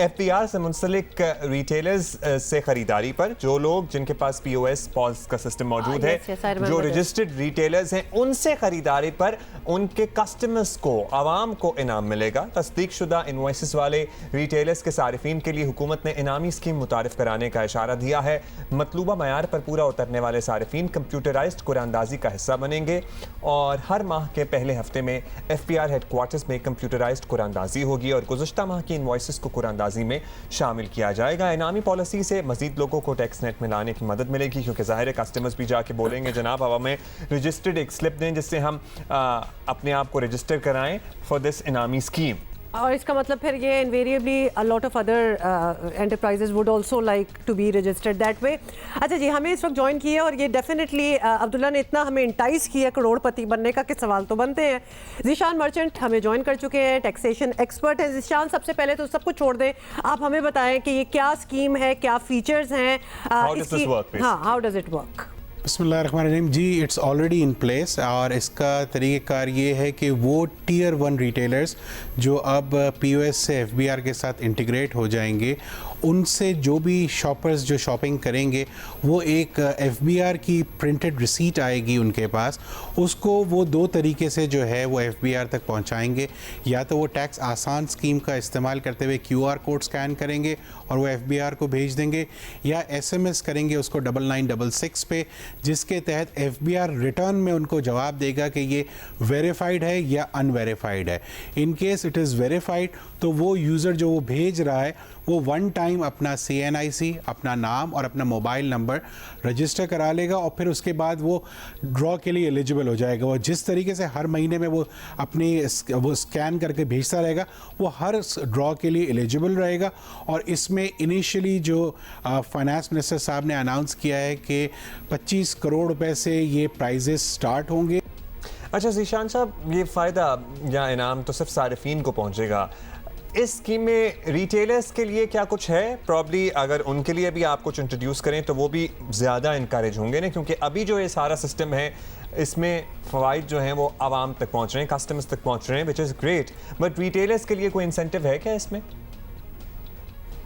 FBR से मुंसलिक retailers से खरीदारी पर जो लोग जिनके पास POS पॉस का सिस्टम मौजूद है, जो रजिस्टर्ड रिटेलर्स हैं, उनसे खरीदारी पर उनके कस्टमर्स को, आवाम को इनाम मिलेगा। तस्दीक शुदा इनवॉइसेस वाले रिटेलर्स के सारिफीन के लिए हुकूमत ने इनामी स्कीम मुतारिफ कराने का इशारा दिया है। मतलूबा मयार पर पूरा उतरने वाले सारिफीन कंप्यूटराइज्ड कुरानदाजी का हिस्सा बनेंगे और हर माह के पहले हफ्ते में FBR हेडक्वार्टर्स में कंप्यूटराइज्ड कुरानदाजी होगी और गुज़श्ता माह की इनवॉइसेस को कुरानदाजी में शामिल किया जाएगा। इनामी पॉलिसी से मजीद लोगों को टैक्स नेट में लाने की मदद मिलेगी, क्योंकि ज़ाहिर है कस्टमर्स भी जाके बोलेंगे जनाब अब हमें रजिस्टर्ड एक स्लिप दें जिससे हम अपने आप को रजिस्टर कराएं फॉर दिस इनामी स्कीम। और इसका मतलब फिर ये invariably a lot of other enterprises would also like to be registered that way. अच्छा जी, हमें इस वक्त ज्वाइन किया और ये डेफिनेटली अब्दुल्ला ने इतना हमें इंटाइज किया करोड़पति बनने का कि सवाल तो बनते हैं। जीशान मर्चेंट हमें ज्वाइन कर चुके हैं, टैक्सेशन एक्सपर्ट है। जीशान, सबसे पहले तो सब कुछ छोड़ दें, आप हमें बताएं कि ये क्या स्कीम है, क्या फीचर्स हैं, हाउ डज इट वर्क? बिस्मिल्लाहिर्रहमानिर्रहीम जी, इट्स ऑलरेडी इन प्लेस और इसका तरीक़ेकार ये है कि वो टियर 1 रिटेलर्स जो अब POS से FBR के साथ इंटीग्रेट हो जाएंगे, उनसे जो भी शॉपर्स जो शॉपिंग करेंगे वो एक FBR की प्रिंटेड रिसीट आएगी उनके पास, उसको वो दो तरीके से जो है वो FBR तक पहुंचाएंगे। या तो वो टैक्स आसान स्कीम का इस्तेमाल करते हुए QR कोड स्कैन करेंगे और वो FBR को भेज देंगे, या SMS करेंगे उसको 9966 पे, जिसके तहत FBR रिटर्न में उनको जवाब देगा कि ये वेरीफाइड है या अनवेरीफाइड है। In case it is verified तो वो यूज़र जो वो भेज रहा है वो वन टाइम अपना CNIC, अपना नाम और अपना मोबाइल नंबर रजिस्टर करा लेगा और फिर उसके बाद वो ड्रॉ के लिए एलिजिबल हो जाएगा। वो जिस तरीके से हर महीने में वो अपनी वो स्कैन करके भेजता रहेगा, वो हर ड्रॉ के लिए एलिजिबल रहेगा। और इसमें इनिशियली जो फाइनेंस मिनिस्टर साहब ने अनाउंस किया है कि 25 करोड़ रुपए से ये प्राइजेस स्टार्ट होंगे। अच्छा जीशान साहब, ये फ़ायदा या इनाम तो सिर्फ सारिफीन को पहुँचेगा, इस स्कीम में रिटेलर्स के लिए क्या कुछ है? प्रॉब्ली अगर उनके लिए भी आप कुछ इंट्रोड्यूस करें तो वो भी ज़्यादा इनकरेज होंगे ना, क्योंकि अभी जो ये सारा सिस्टम है इसमें फ़वाइद जो हैं वो आवाम तक पहुँच रहे हैं, कस्टमर्स तक पहुँच रहे हैं, which is great. But retailers के लिए कोई इंसेंटिव है क्या इसमें?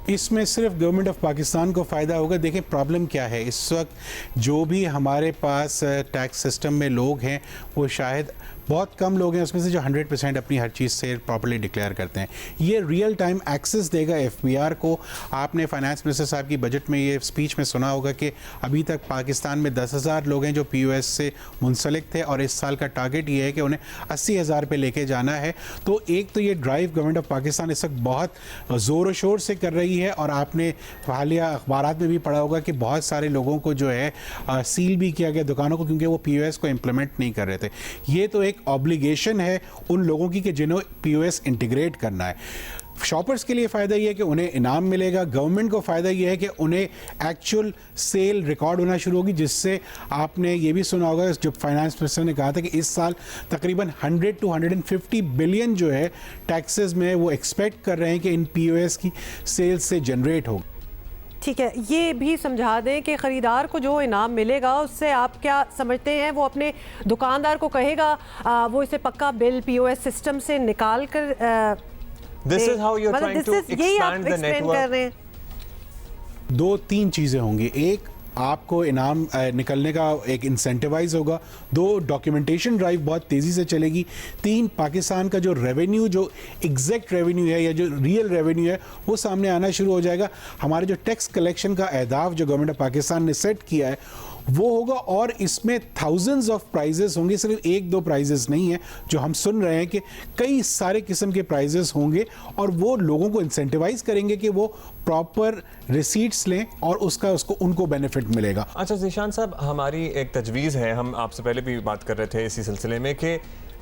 इसमें सिर्फ गवर्नमेंट ऑफ पाकिस्तान को फ़ायदा होगा। देखें प्रॉब्लम क्या है, इस वक्त जो भी हमारे पास टैक्स सिस्टम में लोग हैं वो शायद बहुत कम लोग हैं उसमें से जो 100% अपनी हर चीज़ से प्रॉपर्ली डिक्लेयर करते हैं। ये रियल टाइम एक्सेस देगा FBR को। आपने फाइनेंस मिनिस्टर साहब की बजट में ये स्पीच में सुना होगा कि अभी तक पाकिस्तान में 10,000 लोग हैं जो POS से मुंसलिक थे और इस साल का टारगेट ये है कि उन्हें 80,000 पे लेके जाना है। तो एक तो ये ड्राइव गवर्नमेंट ऑफ पाकिस्तान इस वक्त बहुत ज़ोर शोर से कर रही है और आपने हालिया अखबारात में भी पढ़ा होगा कि बहुत सारे लोगों को जो है सील भी किया गया दुकानों को, क्योंकि वो POS को इम्प्लीमेंट नहीं कर रहे थे। ये तो एक ऑब्लिगेशन है उन लोगों की कि जिन्हें POS इंटीग्रेट करना है। शॉपर्स के लिए फ़ायदा ये है कि उन्हें इनाम मिलेगा, गवर्नमेंट को फ़ायदा ये है कि उन्हें एक्चुअल सेल रिकॉर्ड होना शुरू होगी, जिससे आपने ये भी सुना होगा जब फाइनेंस मिनिस्टर ने कहा था कि इस साल तकरीबन 100 to 150 बिलियन जो है टैक्सेस में वो एक्सपेक्ट कर रहे हैं कि इन POS की सेल्स से जनरेट होगा। ठीक है, ये भी समझा दें कि ख़रीदार को जो इनाम मिलेगा उससे आप क्या समझते हैं? वो अपने दुकानदार को कहेगा वो इसे पक्का बिल POS सिस्टम से निकाल कर This is how you're trying to expand the network. 2-3 चीज़ें होंगी। एक, आपको इनाम निकलने का एक इंसेंटिवाइज होगा। 2, डॉक्यूमेंटेशन ड्राइव बहुत तेज़ी से चलेगी। 3, पाकिस्तान का जो रेवेन्यू, जो एग्जैक्ट रेवेन्यू है या जो रियल रेवेन्यू है वो सामने आना शुरू हो जाएगा। हमारे जो टैक्स कलेक्शन का अहदाफ जो गवर्नमेंट ऑफ पाकिस्तान ने सेट किया है वो होगा और इसमें थाउजेंड्स ऑफ प्राइजेस होंगे, सिर्फ 1-2 प्राइजेस नहीं है जो हम सुन रहे हैं कि कई सारे किस्म के प्राइजेस होंगे और वो लोगों को इंसेंटिवाइज करेंगे कि वो प्रॉपर रिसीट्स लें और उसको उनको बेनिफिट मिलेगा। अच्छा जीशान साहब, हमारी एक तजवीज़ है, हम आपसे पहले भी बात कर रहे थे इसी सिलसिले में कि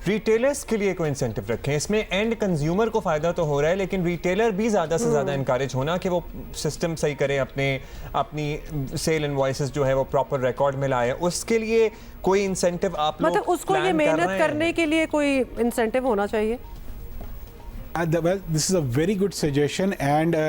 रिटेलर्स के लिए कोई इंसेंटिव रखें। इसमें एंड कंज्यूमर को फ़ायदा तो हो रहा है, लेकिन रिटेलर भी ज़्यादा से ज़्यादा इनकरेज होना कि वो सिस्टम सही करें, अपनी सेल इनवॉइसेस जो है वो प्रॉपर रिकॉर्ड में लाए। उसके लिए कोई इंसेंटिव आप लोग मतलब उसको ये मेहनत करने के लिए कोई इंसेंटिव होना चाहिए? Well, this is a very good suggestion and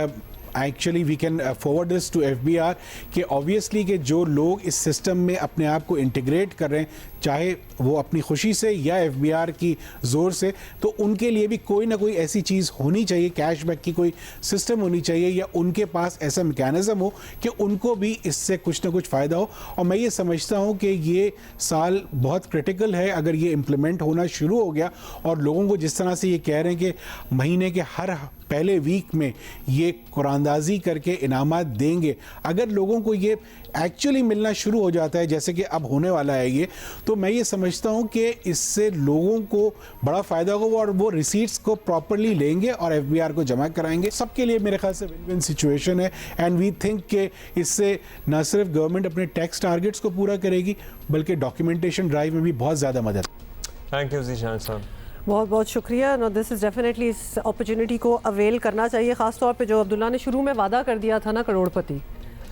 actually we can forward this to FBR कि ऑब्वियसली कि जो लोग इस सिस्टम में अपने आप को इंटीग्रेट कर रहे हैं, चाहे वो अपनी खुशी से या एफबीआर की ज़ोर से, तो उनके लिए भी कोई ना कोई ऐसी चीज़ होनी चाहिए, कैशबैक की कोई सिस्टम होनी चाहिए, या उनके पास ऐसा मैकेनिज्म हो कि उनको भी इससे कुछ ना कुछ फ़ायदा हो। और मैं ये समझता हूँ कि ये साल बहुत क्रिटिकल है। अगर ये इम्प्लीमेंट होना शुरू हो गया और लोगों को जिस तरह से ये कह रहे हैं कि महीने के हर पहले वीक में ये कुरानदाजी करके इनामात देंगे, अगर लोगों को ये एक्चुअली मिलना शुरू हो जाता है जैसे कि अब होने वाला है ये, तो मैं ये समझता हूँ कि इससे लोगों को बड़ा फ़ायदा होगा और वो रिसीट्स को प्रॉपरली लेंगे और एफबीआर को जमा कराएंगे। सबके लिए मेरे ख्याल से विन विन सिचुएशन है। एंड वी थिंक कि इससे न सिर्फ गवर्नमेंट अपने टैक्स टारगेट्स को पूरा करेगी बल्कि डॉक्यूमेंटेशन ड्राइव में भी बहुत ज़्यादा मदद। थैंक यू जीशान साहब, बहुत बहुत शुक्रिया। नो दिस इज़ डेफिनेटली इस अपॉर्चुनिटी को अवेल करना चाहिए, खासतौर पे जो अब्दुल्ला ने शुरू में वादा कर दिया था ना करोड़पति,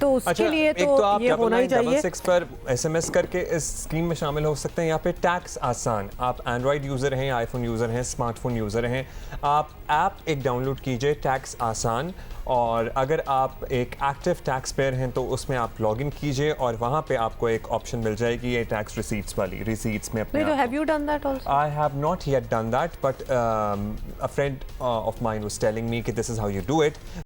तो उसके लिए एक तो आप ये होना ही चाहिए। 6 पर SMS करके इस स्कीम में शामिल हो सकते हैं। यहाँ पे टैक्स आसान, आप एंड्रॉयड यूज़र हैं, आईफोन यूज़र हैं, स्मार्टफोन यूज़र हैं, आप ऐप एक डाउनलोड कीजिए टैक्स आसान, और अगर आप एक एक्टिव टैक्स पेयर हैं तो उसमें आप लॉगिन कीजिए और वहाँ पे आपको एक ऑप्शन मिल जाएगी ये टैक्स रिसीट्स वाली, रिसीट्स में अपने नहीं, तो have you done that also? I have not yet done that, but a friend of mine was telling me that this is how you do it.